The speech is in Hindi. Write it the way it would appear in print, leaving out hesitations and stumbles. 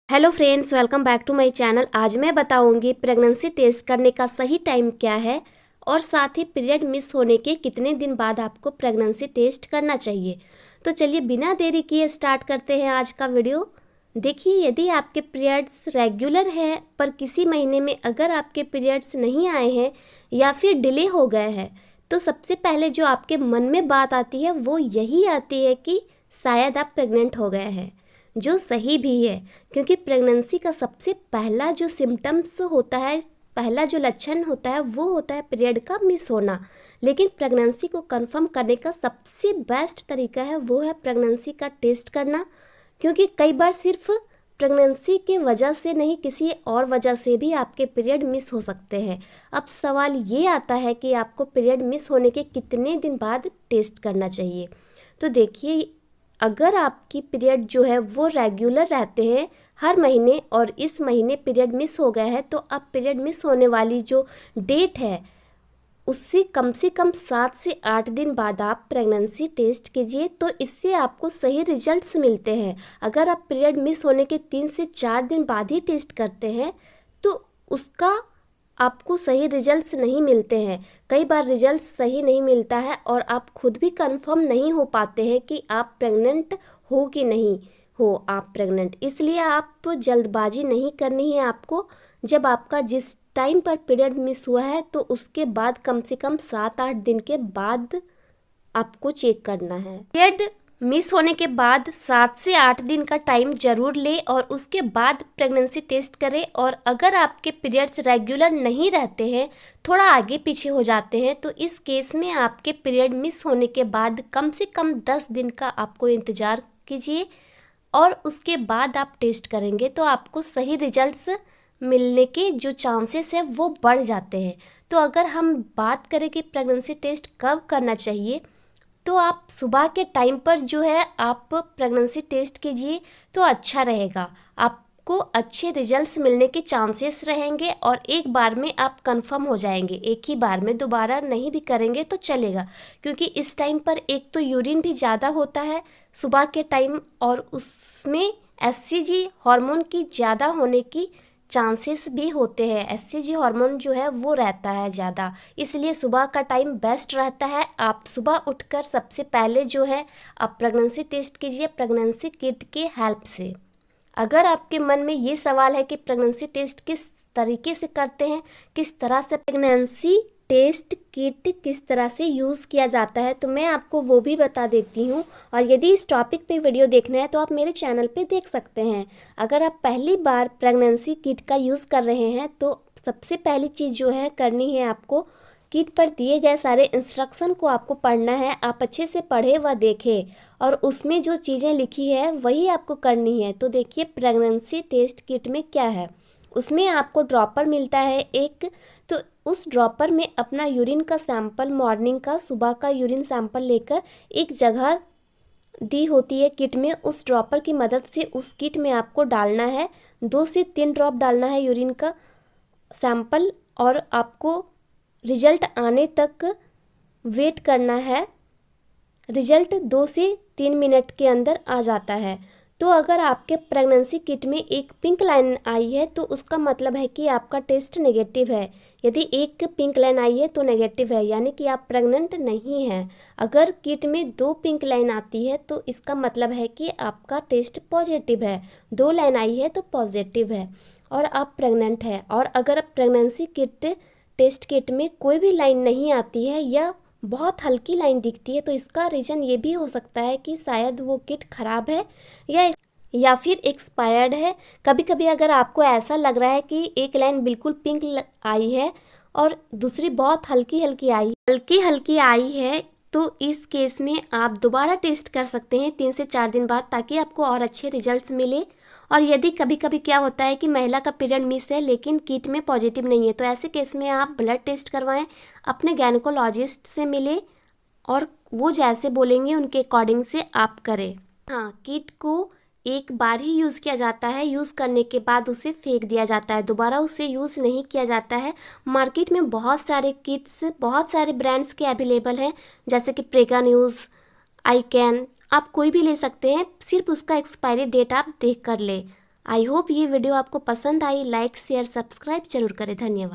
Hello friends, welcome back to my channel. आज मैं बताऊंगी प्रेगनेंसी टेस्ट करने का सही टाइम क्या है और साथ ही पीरियड मिस होने के कितने दिन बाद आपको प्रेगनेंसी टेस्ट करना चाहिए। तो चलिए बिना देरी किए स्टार्ट करते हैं आज का वीडियो। देखिए, यदि आपके पीरियड्स रेगुलर हैं पर किसी महीने में अगर आपके पीरियड्स नहीं आए हैं या फिर डिले हो गए हैं, तो सबसे पहले जो आपके मन में बात आती है वो यही आती है कि शायद आप प्रेग्नेंट हो गए हैं, जो सही भी है। क्योंकि प्रेगनेंसी का सबसे पहला जो सिम्टम्स होता है, पहला जो लक्षण होता है वो होता है पीरियड का मिस होना। लेकिन प्रेगनेंसी को कंफर्म करने का सबसे बेस्ट तरीका है वो है प्रेगनेंसी का टेस्ट करना। क्योंकि कई बार सिर्फ प्रेगनेंसी के वजह से नहीं, किसी और वजह से भी आपके पीरियड मिस हो सकते हैं। अब सवाल ये आता है कि आपको पीरियड मिस होने के कितने दिन बाद टेस्ट करना चाहिए। तो देखिए, अगर आपकी पीरियड जो है वो रेगुलर रहते हैं हर महीने और इस महीने पीरियड मिस हो गया है, तो अब पीरियड मिस होने वाली जो डेट है उससे कम 7 से 8 दिन बाद आप प्रेगनेंसी टेस्ट कीजिए, तो इससे आपको सही रिजल्ट्स मिलते हैं। अगर आप पीरियड मिस होने के 3 से 4 दिन बाद ही टेस्ट करते हैं तो उसका आपको सही रिजल्ट्स नहीं मिलते हैं। कई बार रिजल्ट सही नहीं मिलता है और आप खुद भी कंफर्म नहीं हो पाते हैं कि आप प्रेग्नेंट हो कि नहीं हो आप प्रेग्नेंट। इसलिए आप जल्दबाजी नहीं करनी है आपको। जब आपका जिस टाइम पर पीरियड मिस हुआ है तो उसके बाद कम से कम 7-8 दिन के बाद आपको चेक करना है। पीरियड मिस होने के बाद 7 से 8 दिन का टाइम जरूर ले और उसके बाद प्रेगनेंसी टेस्ट करें। और अगर आपके पीरियड्स रेगुलर नहीं रहते हैं, थोड़ा आगे पीछे हो जाते हैं, तो इस केस में आपके पीरियड मिस होने के बाद कम से कम 10 दिन का आपको इंतज़ार कीजिए और उसके बाद आप टेस्ट करेंगे तो आपको सही रिजल्ट्स मिलने के जो चांसेस है वो बढ़ जाते हैं। तो अगर हम बात करें कि प्रेगनेंसी टेस्ट कब करना चाहिए, तो आप सुबह के टाइम पर जो है आप प्रेगनेंसी टेस्ट कीजिए तो अच्छा रहेगा। आपको अच्छे रिजल्ट्स मिलने के चांसेस रहेंगे और एक बार में आप कंफर्म हो जाएंगे। एक ही बार में दोबारा नहीं भी करेंगे तो चलेगा, क्योंकि इस टाइम पर एक तो यूरिन भी ज़्यादा होता है सुबह के टाइम और उसमें एचसीजी हार्मोन की ज़्यादा होने की चांसेस भी होते हैं। एचसीजी हार्मोन जो है वो रहता है ज़्यादा, इसलिए सुबह का टाइम बेस्ट रहता है। आप सुबह उठकर सबसे पहले जो है आप प्रेगनेंसी टेस्ट कीजिए प्रेगनेंसी किट के हेल्प से। अगर आपके मन में ये सवाल है कि प्रेगनेंसी टेस्ट किस तरीके से करते हैं, किस तरह से प्रेगनेंसी टेस्ट किट किस तरह से यूज़ किया जाता है, तो मैं आपको वो भी बता देती हूँ। और यदि इस टॉपिक पे वीडियो देखना है तो आप मेरे चैनल पे देख सकते हैं। अगर आप पहली बार प्रेगनेंसी किट का यूज़ कर रहे हैं तो सबसे पहली चीज़ जो है करनी है, आपको किट पर दिए गए सारे इंस्ट्रक्शन को आपको पढ़ना है। आप अच्छे से पढ़े व देखें और उसमें जो चीज़ें लिखी है वही आपको करनी है। तो देखिए, प्रेगनेंसी टेस्ट किट में क्या है, उसमें आपको ड्रॉपर मिलता है एक। तो उस ड्रॉपर में अपना यूरिन का सैंपल, मॉर्निंग का सुबह का यूरिन सैंपल लेकर एक जगह दी होती है किट में, उस ड्रॉपर की मदद से उस किट में आपको डालना है। 2 से 3 ड्रॉप डालना है यूरिन का सैंपल और आपको रिजल्ट आने तक वेट करना है। रिजल्ट 2 से 3 मिनट के अंदर आ जाता है। तो अगर आपके प्रेगनेंसी किट में एक पिंक लाइन आई है तो उसका मतलब है कि आपका टेस्ट नेगेटिव है। यदि एक पिंक लाइन आई है तो नेगेटिव है, यानी कि आप प्रेग्नेंट नहीं हैं। अगर किट में 2 पिंक लाइन आती है तो इसका मतलब है कि आपका टेस्ट पॉजिटिव है। 2 लाइन आई है तो पॉजिटिव है और आप प्रेग्नेंट हैं। और अगर प्रेगनेंसी किट टेस्ट किट में कोई भी लाइन नहीं आती है या बहुत हल्की लाइन दिखती है, तो इसका रीज़न ये भी हो सकता है कि शायद वो किट ख़राब है या फिर एक्सपायर्ड है। कभी कभी अगर आपको ऐसा लग रहा है कि एक लाइन बिल्कुल पिंक आई है और दूसरी बहुत हल्की हल्की आई है, तो इस केस में आप दोबारा टेस्ट कर सकते हैं 3 से 4 दिन बाद, ताकि आपको और अच्छे रिजल्ट्स मिले। और यदि कभी कभी क्या होता है कि महिला का पीरियड मिस है लेकिन किट में पॉजिटिव नहीं है, तो ऐसे केस में आप ब्लड टेस्ट करवाएं, अपने गायनेकोलॉजिस्ट से मिले और वो जैसे बोलेंगे उनके अकॉर्डिंग से आप करें। हाँ, किट को एक बार ही यूज़ किया जाता है, यूज़ करने के बाद उसे फेंक दिया जाता है, दोबारा उसे यूज़ नहीं किया जाता है। मार्केट में बहुत सारे किट्स, बहुत सारे ब्रांड्स के अवेलेबल हैं, जैसे कि प्रेगा न्यूज़, आई कैन, आप कोई भी ले सकते हैं। सिर्फ उसका एक्सपायरी डेट आप देख कर ले। आई होप ये वीडियो आपको पसंद आई। लाइक शेयर सब्सक्राइब जरूर करें। धन्यवाद।